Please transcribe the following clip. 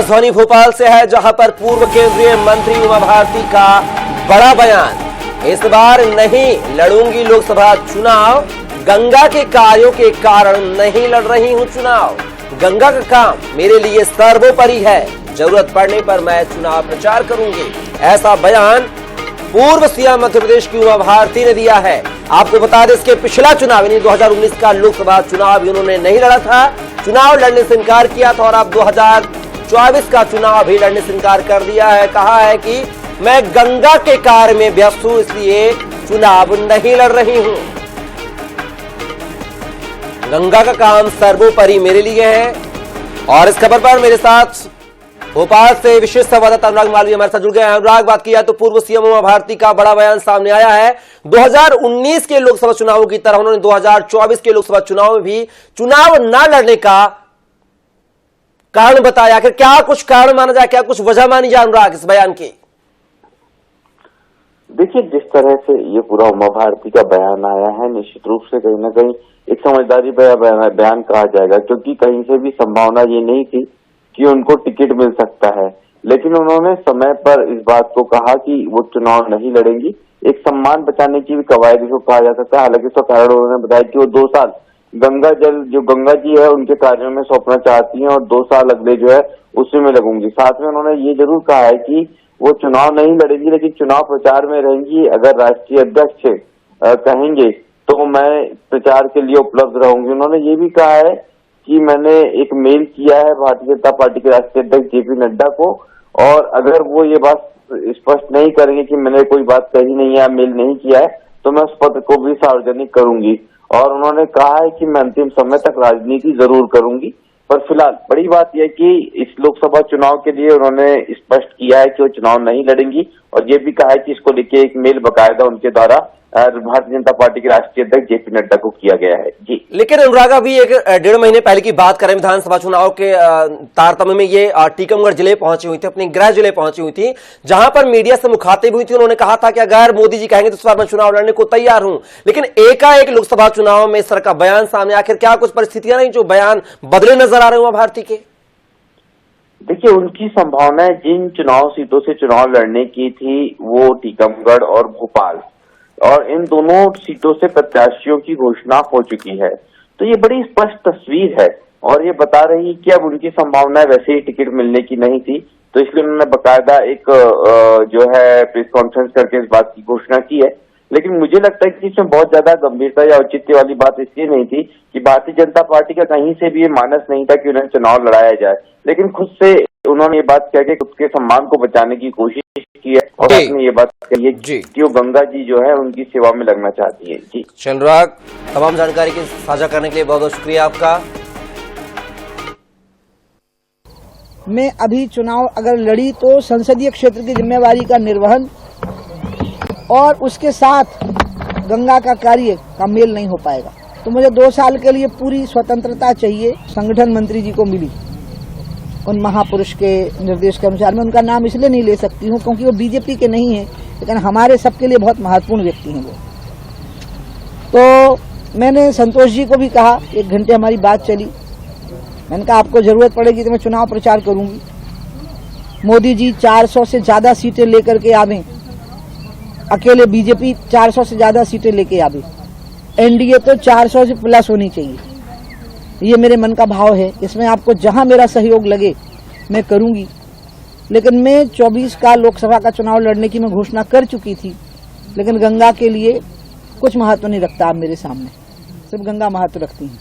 राजधानी भोपाल से है, जहां पर पूर्व केंद्रीय मंत्री उमा भारती का बड़ा बयान। इस बार नहीं लड़ूंगी लोकसभा चुनाव, गंगा के कार्यों के कारण नहीं लड़ रही हूं चुनाव। गंगा का काम मेरे लिए सर्वोपरि है, जरूरत पड़ने पर मैं चुनाव प्रचार करूंगी। ऐसा बयान पूर्व सीएम मध्य प्रदेश की उमा भारती ने दिया है। आपको बता दें, इसके पिछला चुनाव यानी 2019 का लोकसभा चुनाव भी उन्होंने नहीं लड़ा था, चुनाव लड़ने से इनकार किया था और अब 2024 का चुनाव भी लड़ने से इनकार कर दिया है। कहा है कि मैं गंगा के कार्य में व्यस्त हूं, इसलिए चुनाव नहीं लड़ रही हूं। गंगा का काम सर्वोपरि मेरे लिए है। और इस खबर पर मेरे साथ भोपाल से विशेष संवाददाता अनुराग मालवीय हमारे साथ जुड़ गए हैं। अनुराग, बात किया तो पूर्व सीएम उमा भारती का बड़ा बयान सामने आया है। 2019 के लोकसभा चुनावों की तरह उन्होंने 2024 के लोकसभा चुनाव में भी चुनाव न लड़ने का कारण बताया। आखिर क्या कुछ कारण माना जाए, क्या कुछ वजह मानी जाए अनुराग इस बयान की? देखिए, जिस तरह से ये पूरा उमा भारती का बयान आया है, निश्चित रूप से कहीं ना कहीं एक समझदारी बयान कहा जाएगा, क्योंकि कहीं से भी संभावना ये नहीं थी कि उनको टिकट मिल सकता है। लेकिन उन्होंने समय पर इस बात को कहा कि वो चुनाव नहीं लड़ेंगी। एक सम्मान बचाने की भी कवायद इसको कहा जा सकता है। हालांकि इसका कारण उन्होंने बताया कि वो 2 साल गंगा जल जो गंगा जी है उनके कार्यों में सौंपना चाहती हैं और 2 साल अगले जो है उसी में लगूंगी। साथ में उन्होंने ये जरूर कहा है कि वो चुनाव नहीं लड़ेंगी, लेकिन चुनाव प्रचार में रहेंगी। अगर राष्ट्रीय अध्यक्ष कहेंगे तो मैं प्रचार के लिए उपलब्ध रहूंगी। उन्होंने ये भी कहा है कि मैंने एक मेल किया है भारतीय जनता पार्टी के राष्ट्रीय अध्यक्ष जेपी नड्डा को, और अगर वो ये बात स्पष्ट नहीं करेंगे कि मैंने कोई बात कही नहीं है या मेल नहीं किया है, तो मैं उस पत्र को भी सार्वजनिक करूंगी। और उन्होंने कहा है कि मैं अंतिम समय तक राजनीति जरूर करूंगी। पर फिलहाल बड़ी बात यह कि इस लोकसभा चुनाव के लिए उन्होंने स्पष्ट किया है कि वो चुनाव नहीं लड़ेंगी, और ये भी कहा है कि इसको लेके एक मेल बकायदा उनके द्वारा भारतीय जनता पार्टी के राष्ट्रीय अध्यक्ष जेपी नड्डा को किया गया है। जी, लेकिन अनुराग, अभी 1.5 महीने पहले की बात करें, विधानसभा चुनाव के तारतम्य में ये टीकमगढ़ जिले पहुंची हुई थी, अपने गृह जिले पहुंची हुई थी, जहां पर मीडिया से मुखातिब हुई थी। उन्होंने कहा था कि अगर मोदी जी कहेंगे तो इस बार मैं चुनाव लड़ने को तैयार हूं। लेकिन एकाएक लोकसभा चुनाव में इस तरह का बयान सामने, आखिर क्या कुछ परिस्थितियां नहीं जो बयान बदले नजर आ रहे हैं भारती के? देखिए, उनकी संभावनाएं जिन चुनाव सीटों से चुनाव लड़ने की थी वो टीकमगढ़ और भोपाल, और इन दोनों सीटों से प्रत्याशियों की घोषणा हो चुकी है। तो ये बड़ी स्पष्ट तस्वीर है और ये बता रही कि अब उनकी संभावनाएं वैसे ही टिकट मिलने की नहीं थी। तो इसलिए उन्होंने बकायदा एक जो है प्रेस कॉन्फ्रेंस करके इस बात की घोषणा की है। लेकिन मुझे लगता है कि इसमें बहुत ज्यादा गंभीरता या औचित्य वाली बात इसलिए नहीं थी कि भारतीय जनता पार्टी का कहीं से भी ये मानस नहीं था कि उन्हें चुनाव लड़ाया जाए, लेकिन खुद से उन्होंने ये बात कह के खुद के सम्मान को बचाने की कोशिश की है और आपने ये बात कही है कि वो गंगा जी जो है उनकी सेवा में लगना चाहती है। जी अनुराग, तमाम जानकारी के साझा करने के लिए बहुत बहुत शुक्रिया आपका। मैं अभी चुनाव अगर लड़ी तो संसदीय क्षेत्र की जिम्मेवारी का निर्वहन और उसके साथ गंगा का कार्य का मेल नहीं हो पाएगा। तो मुझे 2 साल के लिए पूरी स्वतंत्रता चाहिए। संगठन मंत्री जी को मिली उन महापुरुष के निर्देश के अनुसार। मैं उनका नाम इसलिए नहीं ले सकती हूँ क्योंकि वो बीजेपी के नहीं है, लेकिन हमारे सबके लिए बहुत महत्वपूर्ण व्यक्ति हैं वो। तो मैंने संतोष जी को भी कहा, 1 घंटे हमारी बात चली। मैंने कहा आपको जरूरत पड़ेगी तो मैं चुनाव प्रचार करूंगी। मोदी जी 400 से ज्यादा सीटें लेकर के आवे, अकेले बीजेपी 400 से ज्यादा सीटें लेके आवे, एनडीए तो 400 से प्लस होनी चाहिए। ये मेरे मन का भाव है। इसमें आपको जहां मेरा सहयोग लगे मैं करूंगी। लेकिन मैं 24 का लोकसभा का चुनाव लड़ने की मैं घोषणा कर चुकी थी, लेकिन गंगा के लिए कुछ महत्व नहीं रखता। आप मेरे सामने सिर्फ गंगा महत्व रखती हैं।